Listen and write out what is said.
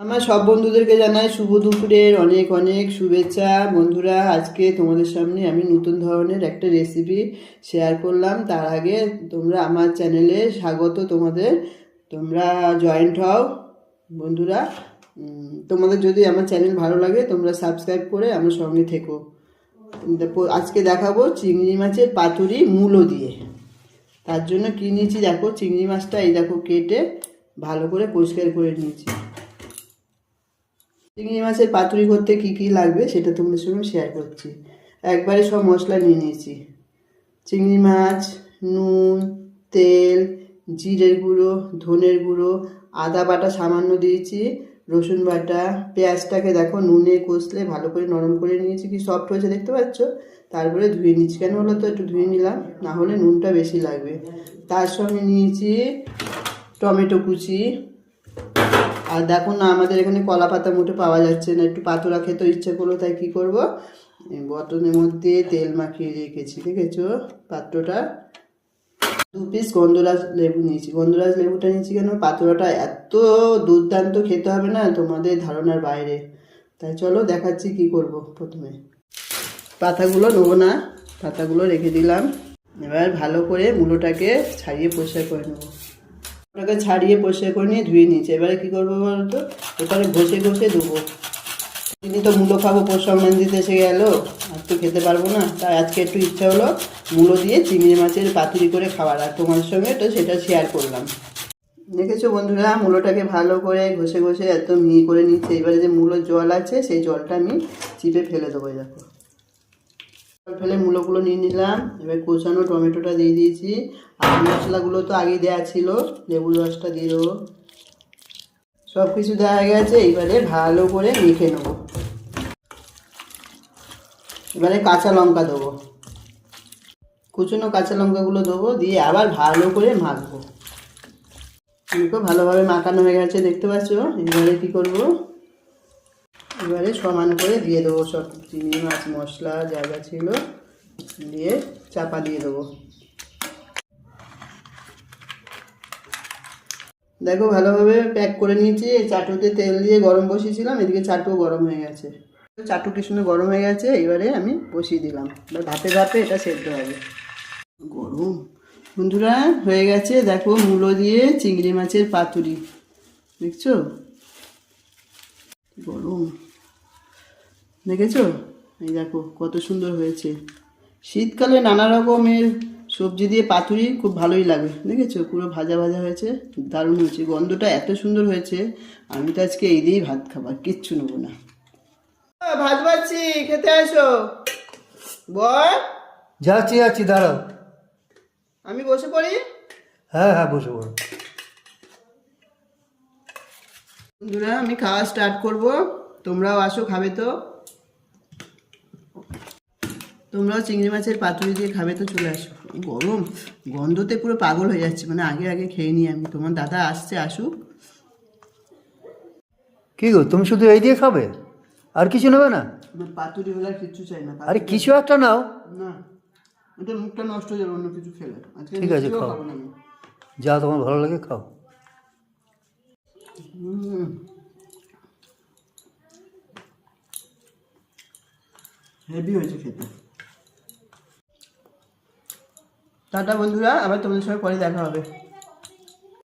আমার সব বন্ধুদেরকে জানাই শুভ দুপুরের অনেক অনেক শুভেচ্ছা। বন্ধুরা, আজকে তোমাদের সামনে আমি নতুন ধরনের একটা রেসিপি শেয়ার করলাম। তার আগে তোমরা আমার চ্যানেলে স্বাগত তোমাদের, তোমরা জয়েন্ট হও। বন্ধুরা, তোমাদের যদি আমার চ্যানেল ভালো লাগে তোমরা সাবস্ক্রাইব করে আমার সঙ্গে থেকো। আজকে দেখাবো চিংড়ি মাছের পাতুরি মূলো দিয়ে। তার জন্য কী নিয়েছি দেখো, চিংড়ি মাছটা এই দেখো কেটে ভালো করে পরিষ্কার করে নিয়েছি। চিংড়ি মাছের পাতুরি করতে কী কী লাগবে সেটা তোমাদের সঙ্গে শেয়ার করছি। একবারে সব মশলা নিয়ে নিয়েছি। চিংড়ি মাছ, নুন, তেল, জিরের গুঁড়ো, ধনের গুঁড়ো, আদা বাটা সামান্য দিয়েছি, রসুন বাটা, পেঁয়াজটাকে দেখো নুনে কষলে ভালো করে নরম করে নিয়েছি, কি সফট হয়েছে দেখতে পাচ্ছ। তারপরে ধুয়ে নিচ্ছি, কেন হলো তো একটু ধুয়ে নিলাম, না হলে নুনটা বেশি লাগবে। তার সঙ্গে নিয়েছি টমেটো কুচি। আর দেখো না, আমাদের এখানে কলা পাতা মোটে পাওয়া যাচ্ছে না, একটু পাতুরা খেতে ইচ্ছে করলো, তাই কী করবো, বটনের মধ্যে তেল মাখিয়ে রেখেছি, দেখেছো পাত্রটা। 2 পিস গন্ধরাজ লেবু নিয়েছি। গন্ধরাজ লেবুটা নিয়েছি কেন, পাতুরাটা এত দুর্দান্ত খেতে হবে না, তোমাদের ধারণার বাইরে। তাই চলো দেখাচ্ছি কি করব। প্রথমে পাতাগুলো নেবো না, পাতাগুলো রেখে দিলাম। এবার ভালো করে মূলোটাকে ছাড়িয়ে পরিষ্কার করে নেবো। ওটাকে ছাড়িয়ে পরিষ্কার করে নিয়ে ধুয়ে নিয়েছি। এবারে কী করবো বলতো, ওটাকে ঘষে ঘষে দেবো। দিদি তো মূলো খাবো, পৌষ সংক্রান্তিতে এসে গেলো, আর তো খেতে পারবো না, তাই আজকে একটু ইচ্ছা হলো মূলো দিয়ে চিংড়ি মাছের পাতুরি করে খাওয়ার, আর তোমার সঙ্গে তো সেটা শেয়ার করলাম। দেখেছো বন্ধুরা, মূলোটাকে ভালো করে ঘষে ঘষে এত মিহি করে নিচ্ছে। এবারে যে মূলোর জল আছে সেই জলটা আমি চিপে ফেলে দেবো। দেখো জল ফেলে মূলোগুলো নিয়ে নিলাম। এবার কষানো টমেটোটা দিয়ে দিয়েছি, আর মশলাগুলো তো আগেই দেওয়া ছিল, লেবুর রসটা দিয়ে দেবো। সব কিছু দেওয়া হয়ে গেছে, এবারে ভালো করে মেখে নেবো। এবারে কাঁচা লঙ্কা দেবো, কুচনো কাঁচা লঙ্কাগুলো দেবো, দিয়ে আবার ভালো করে মাখবো। দেখো ভালোভাবে মাখানো হয়ে গেছে দেখতে পাচ্ছ। এবারে কী করবো, এবারে সমান করে দিয়ে দেবো সব চিংড়ি মাছ মশলা জায়গা ছিল, দিয়ে চাপা দিয়ে দেবো। দেখো ভালোভাবে প্যাক করে নিয়েছি। চাটুতে তেল দিয়ে গরম বসিয়েছিলাম, এদিকে চাটুও গরম হয়ে গেছে। চাটু কি সুন্দর গরম হয়ে গেছে, এবারে আমি বসিয়ে দিলাম। এবার ধাপে ধাপে এটা সেদ্ধ হবে। গরম বন্ধুরা হয়ে গেছে, দেখো মূলো দিয়ে চিংড়ি মাছের পাতুরি, দেখছো গরম, দেখেছো, এই দেখো কত সুন্দর হয়েছে। শীতকালে নানা রকমের সবজি দিয়ে পাতুরি খুব ভালোই লাগে, দেখেছো পুরো ভাজা ভাজা হয়েছে, দারুণ হয়েছে, গন্ধটা এত সুন্দর হয়েছে। আমি তো আজকে এই দিয়েই ভাত খাবার, কিচ্ছু নেবো না। ভাত বাড়ছি, খেতে আসো। বল, যাচ্ছি যাচ্ছি, দাঁড়াও। আমি বসে পড়ি। হ্যাঁ হ্যাঁ, বসে পড়ো। বন্ধুরা আমি খাওয়া স্টার্ট করব, তোমরাও আসো খাবে তো। তোমরাও চিংড়ি মাছের পাতুরি দিয়ে খাবে তো, চলে আসো। গরম গন্ধতে পুরো পাগল হয়ে যাচ্ছে, মানে আগে আগে খেয়ে নিই আমি। তোমার দাদা আসছে, আসুক। কি গো, তুমি শুধু এই দিয়ে খাবে, আর কিছু নেবে না? আমার পাতুরি হলে আর কিচ্ছু চাই না। আরে কিছু একটা নাও না, এটা মুখটা নষ্ট হয়ে যাবে অন্য কিছু খেলে। আজকে ঠিক আছে, খাও, খাবো না আমি। যা তোমার ভালো লাগে খাও। হেভি হয়েছে খেতে। টাটা বন্ধুরা, আবার তোমাদের সঙ্গে পরে দেখা হবে।